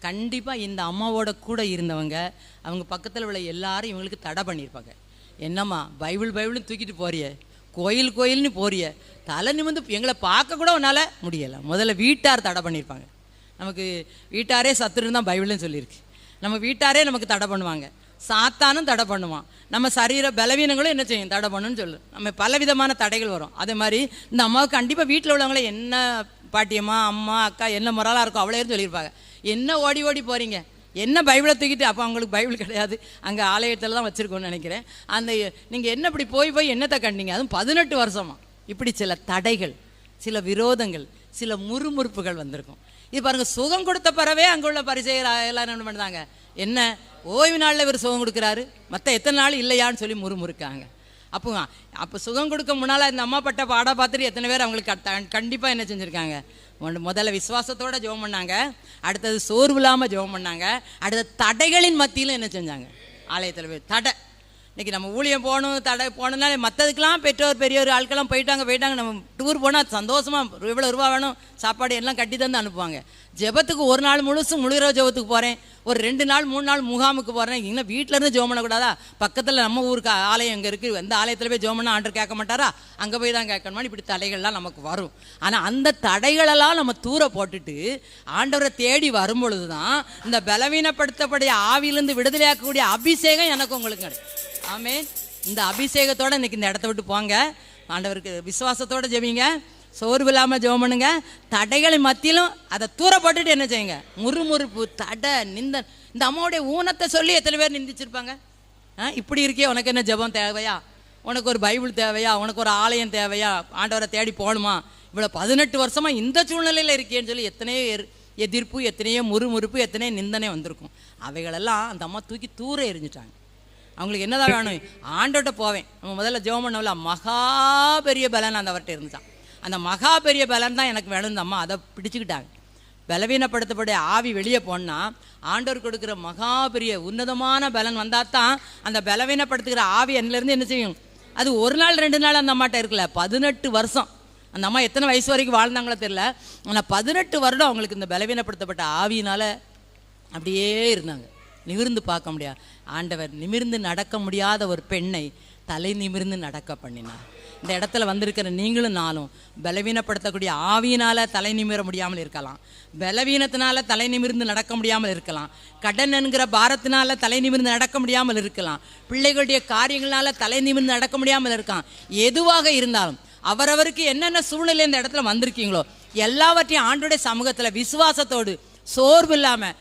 கண்டிப்பாக இந்த அம்மாவோட கூட இருந்தவங்க அவங்க பக்கத்தில் உள்ள எல்லாரும் இவங்களுக்கு தடை பண்ணியிருப்பாங்க. என்னம்மா பைபிள்னு தூக்கிட்டு போறிய, கோயில்னு போறிய, தலை நிமிந்து எங்களை பார்க்க கூட உன்னால் முடியலை. முதல்ல வீட்டார் தடை பண்ணியிருப்பாங்க. நமக்கு வீட்டாரே சத்துருன்னு தான் பைபிள்னு சொல்லியிருக்கு. நம்ம வீட்டாரே நமக்கு தடை பண்ணுவாங்க, சாத்தானும் தடை பண்ணுவான், நம்ம சரீர பலவீனங்களும் என்ன செய்யும் தடை பண்ணுன்னு சொல்லு. நம்ம பலவிதமான தடைகள் வரும். அதே மாதிரி இந்த அம்மாவுக்கு கண்டிப்பாக வீட்டில் உள்ளவங்களே என்ன பாட்டியம்மா அம்மா அக்கா என்ன முறாலாக இருக்கும் அவ்வளோ சொல்லியிருப்பாங்க. என்ன ஓடி ஓடி போகிறீங்க, என்ன பைபிளை தூக்கிட்டு, அப்போ அவங்களுக்கு பைபிள் கிடையாது, அங்கே ஆலயத்தில் தான் வச்சுருக்கோன்னு நினைக்கிறேன். அந்த நீங்கள் என்ன இப்படி போய் என்னத்தை கண்டீங்க, அதுவும் 18 வருஷமா இப்படி சில தடைகள், சில விரோதங்கள், சில முறுமுறுப்புகள் வந்திருக்கும். இது பாருங்கள், சுகம் கொடுத்த பிறவே அங்கே உள்ள பரிசெயர் எல்லாம் என்ன பண்ணுறாங்க, என்ன ஓய்வு நாளில் இவர் சுகம் கொடுக்குறாரு, மற்ற எத்தனை நாள் இல்லையான்னு சொல்லி முறுமுறுக்காங்க. அப்போ சுகம் கொடுக்க முன்னால் இந்த அம்மா பட்ட பாடம் பார்த்துட்டு எத்தனை பேர் அவங்களுக்கு கண்டிப்பாக என்ன செஞ்சுருக்காங்க, முதல்ல விசுவாசத்தோடு ஜெபம் பண்ணாங்க, அடுத்தது சோர்வு இல்லாமல் ஜெபம் பண்ணாங்க, அடுத்தது தடைகளின் மத்தியிலும் என்ன செஞ்சாங்க, ஆலயத்தில் போய் தடை. இன்றைக்கி நம்ம ஊழியம் போகணும்னாலே மற்றதுக்கெல்லாம் பெற்றோர் பெரியவர் ஆட்கள்லாம் போயிட்டாங்க. நம்ம டூர் போனால் சந்தோஷமாக இவ்வளோ ரூபா வேணும் சாப்பாடு எல்லாம் கட்டி தந்து அனுப்புவாங்க. ஜெபத்துக்கு ஒரு நாள் முழுசும் முழுகிற ஜெபத்துக்கு போகிறேன், ஒரு 2 நாள் 3 நாள் முகாமுக்கு போகிறேன். இன்னும் வீட்டிலேருந்து ஜெபம் பண்ணக்கூடாதா? பக்கத்தில் நம்ம ஊருக்கு ஆலயம் எங்கே இருக்குது, எந்த ஆலயத்தில் போய் ஜெபம் பண்ணால் ஆண்டர் கேட்க மாட்டாரா, அங்கே போய் தான் கேட்கணுமா? இப்படி தடைகள்லாம் நமக்கு வரும். ஆனால் அந்த தடைகளெல்லாம் நம்ம தூர போட்டுட்டு ஆண்டவரை தேடி வரும்பொழுது தான் இந்த பலவீனப்படுத்தப்படைய ஆவியிலிருந்து விடுதலையாக்கக்கூடிய அபிஷேகம் எனக்கு உங்களுக்கு கிடைக்கும். ஆமென். இந்த அபிஷேகத்தோடு இன்றைக்கி இந்த இடத்த விட்டு போங்க, ஆண்டவருக்கு விசுவாசத்தோடு ஜெபிங்க, சோர்வு இல்லாமல் ஜெபம் பண்ணுங்க. தடைகளின் மத்தியிலும் அதை தூர போட்டுட்டு என்ன செய்யுங்க, முறுமுறுப்பு தடை நிந்தன். இந்த அம்மாவுடைய ஊனத்தை சொல்லி எத்தனை பேர் நிந்திச்சிருப்பாங்க. இப்படி இருக்கே, உனக்கு என்ன ஜெபம் தேவையா, உனக்கு ஒரு பைபிள் தேவையா, உனக்கு ஒரு ஆலயம் தேவையா, ஆண்டவரை தேடி போகணுமா, இவ்வளோ 18 வருஷமாக இந்த சூழ்நிலையில் இருக்கேன்னு சொல்லி எத்தனையோ எதிர்ப்பு, எத்தனையோ முறுமுறுப்பு, எத்தனையோ நிந்தனை வந்திருக்கும். அவைகளெல்லாம் அந்த அம்மா தூக்கி தூர எரிஞ்சிட்டாங்க. அவங்களுக்கு என்னதான் வேணும், ஆண்டோட்ட போவேன். நம்ம முதல்ல ஜெபம் பண்ணல, மகா பெரிய பலன் அந்த அவர்கிட்ட இருந்துச்சான். அந்த மகா பெரிய பலன் தான் எனக்கு வேணும். இந்த அம்மா அதை பிடிச்சிக்கிட்டாங்க. பலவீனப்படுத்தப்படைய ஆவி வெளியே போனால் ஆண்டவர் கொடுக்குற மகா பெரிய உன்னதமான பலன் வந்தால் தான் அந்த பலவீனப்படுத்துகிற ஆவி என்னிலேருந்து என்ன செய்யும். அது ஒரு நாள் 2 நாள் அந்த அம்மாட்ட இருக்கல, 18 வருஷம். அந்த அம்மா எத்தனை வயசு வரைக்கும் வாழ்ந்தாங்களோ தெரியல, ஆனால் 18 வருடம் அவங்களுக்கு இந்த பலவீனப்படுத்தப்பட்ட ஆவியினால் அப்படியே இருந்தாங்க. நிமிர்ந்து பார்க்க முடியாது. ஆண்டவர் நிமிர்ந்து நடக்க முடியாத ஒரு பெண்ணை தலை நிமிர்ந்து நடக்க பண்ணினார். இந்த இடத்துல வந்திருக்கிற நீங்களும் நானும் பலவீனப்படுத்தக்கூடிய ஆவியினால் தலை நிமிர முடியாமல் இருக்கலாம், பலவீனத்தினால தலை நிமிர்ந்து நடக்க முடியாமல் இருக்கலாம், கடன் என்கிற பாரத்தினால தலை நிமிர்ந்து நடக்க முடியாமல் இருக்கலாம், பிள்ளைகளுடைய காரியங்களால் தலை நிமிர்ந்து நடக்க முடியாமல் இருக்கலாம். எதுவாக இருந்தாலும் அவரவருக்கு என்னென்ன சூழ்நிலை இந்த இடத்துல வந்திருக்கீங்களோ எல்லாவற்றையும் ஆண்டோடைய சமூகத்தில் விசுவாசத்தோடு சோர்வு இல்லாமல்